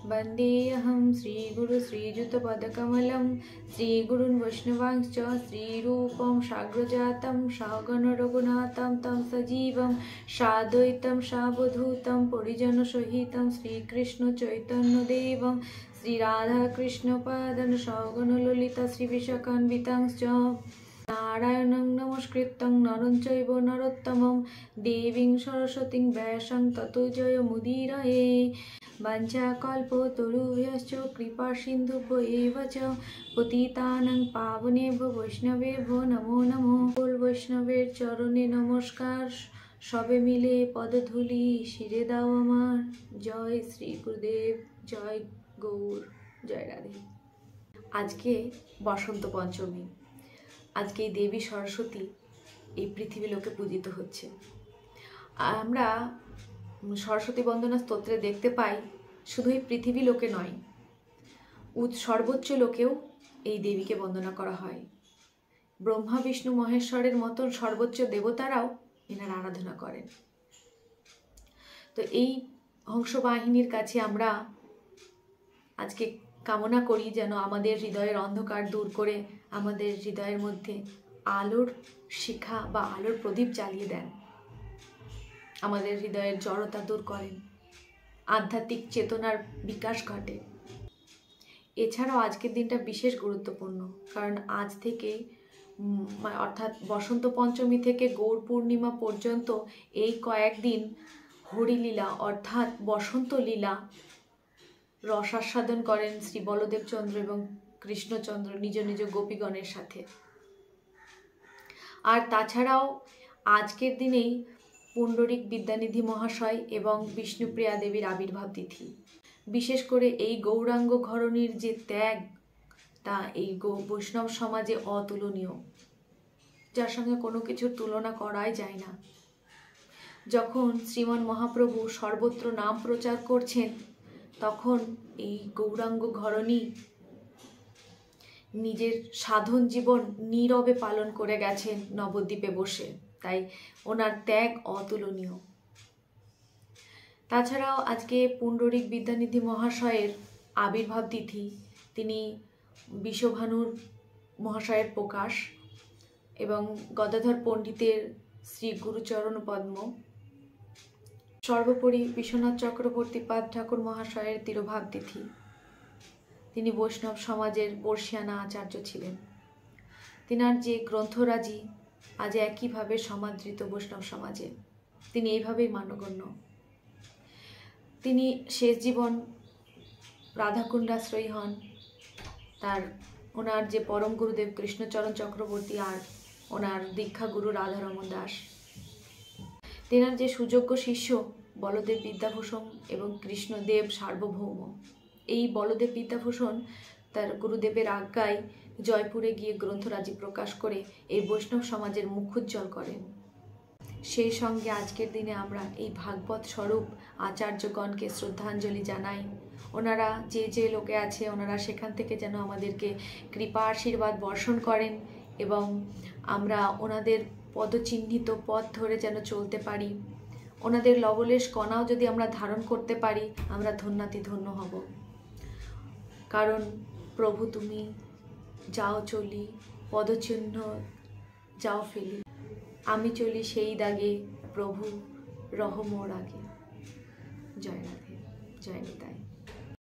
वन्देऽहं श्रीगुरु श्रीयुतपदकमलं श्रीगुरुन् वैष्णवांश्च श्रीरूपं साग्रजातं सगण रघुनाथं तं सजीवं साद्वैतं सावधूतं परिजनसहितं श्रीकृष्ण चैतन्यदेवं श्रीराधाकृष्णपादं सगण ललिता श्रीविशाखान्वितांश्च नारायणं नमस्कृतं नरं चैव नरोत्तमं देवीं सरस्वतीं व्यासं ततो जयमुदीरये वाञ्छाकल्पतरुभ्यश्च कृपासिन्धुभ्यो एव च पतितानां पावनेभ्यो वैष्णवेभ्यो नमो नमो। बोल वैष्णवेर चरणे नमस्कार, सबे मिले पदधूलि शिरे दाओ आमार। जय श्री गुरुदेव, जय गौर, जय राधे। आज के बसंत पंचमी, आज के देवी सरस्वती এই পৃথিবী লোকে পূজিত হচ্ছে। আমরা সরস্বতী বন্দনা স্তোত্রে দেখতে পাই শুধু এই পৃথিবী লোকে নয়, সর্বোচ্চ লোকেও এই দেবীকে বন্দনা করা হয়। ব্রহ্মা বিষ্ণু মহেশ্বরের মতন সর্বোচ্চ দেবতারাও এনার আরাধনা করেন। তো এই হংসবাহিনীর কাছে আমরা আজকে কামনা করি যেন আমাদের হৃদয়ের অন্ধকার দূর করে আমাদের হৃদয়ের মধ্যে আলোর শিখা বা আলোর প্রদীপ জ্বালিয়ে দেন, আমাদের হৃদয়ের জড়তা দূর করেন, আধ্যাত্মিক চেতনার বিকাশ ঘটে। এছাড়াও আজকের দিনটা বিশেষ গুরুত্বপূর্ণ, কারণ আজ থেকে অর্থাৎ বসন্ত পঞ্চমী থেকে গৌর পূর্ণিমা পর্যন্ত এই কয়েকদিন হরিলীলা অর্থাৎ বসন্ত লীলা রসাস্বাদন করেন শ্রী বলদেবচন্দ্র এবং কৃষ্ণচন্দ্র নিজ নিজ গোপীগণের সাথে। আর তাছাড়াও আজকের দিনেই পুণ্ডরিক বিদ্যানিধি মহাশয় এবং বিষ্ণুপ্রিয়া দেবীর আবির্ভাব তিথি। বিশেষ করে এই গৌরাঙ্গ ঘরণীর যে ত্যাগ, তা এই বৈষ্ণব সমাজে অতুলনীয়, যার সঙ্গে কোনো কিছুর তুলনা করাই যায় না। যখন শ্রীমান মহাপ্রভু সর্বত্র নাম প্রচার করছেন, তখন এই গৌরাঙ্গ ঘরণী নিজের সাধন জীবন নীরবে পালন করে গেছেন নবদ্বীপে বসে, তাই ওনার ত্যাগ অতুলনীয়। তাছাড়াও আজকে পুণ্ডরিক বিদ্যানিধি মহাশয়ের আবির্ভাব তিথি, তিনি বিশ্বভানুর মহাশয়ের প্রকাশ এবং গদাধর পণ্ডিতের শ্রী গুরুচরণ পদ্ম, সর্বোপরি বিশ্বনাথ চক্রবর্তী পাদ ঠাকুর মহাশয়ের তিরোভাব তিথি। তিনি বৈষ্ণব সমাজের বর্ষিয়ানা আচার্য ছিলেন। তিনার যে গ্রন্থরাজি আজ একইভাবে সমাদৃত বৈষ্ণব সমাজে, তিনি এইভাবেই মান্যগণ্য। তিনি শেষ জীবন রাধাকুণ্ডাশ্রয়ী হন। ওনার যে পরম গুরুদেব কৃষ্ণচরণ চক্রবর্তী আর ওনার দীক্ষাগুরু রাধারমণ দাস, তেনার যে সুযোগ্য শিষ্য বলদেব বিদ্যাভূষণ এবং কৃষ্ণদেব সার্বভৌম, এই বলদেব বিদ্যাভূষণ তার গুরুদেবের আজ্ঞায় জয়পুরে গিয়ে গ্রন্থরাজি প্রকাশ করে এই বৈষ্ণব সমাজের মুখোজ্জ্বল করেন। সেই সঙ্গে আজকের দিনে আমরা এই ভাগবত স্বরূপ আচার্যগণকে শ্রদ্ধাঞ্জলি জানাই। ওনারা যে লোকে আছে, ওনারা সেখান থেকে যেন আমাদেরকে কৃপা আশীর্বাদ বর্ষণ করেন এবং আমরা ওনাদের পদচিহ্নিত পথ ধরে যেন চলতে পারি। ওনাদের লবলেশ কণাও যদি আমরা ধারণ করতে পারি, আমরা ধন্যাতিধন্য হব। কারণ প্রভু তুমি যাও চলি, পদচিহ্ন যাও ফেলি, আমি চলি সেই দাগে, প্রভু রহ মোর আগে। জয় রাধে, জয় নিতাই।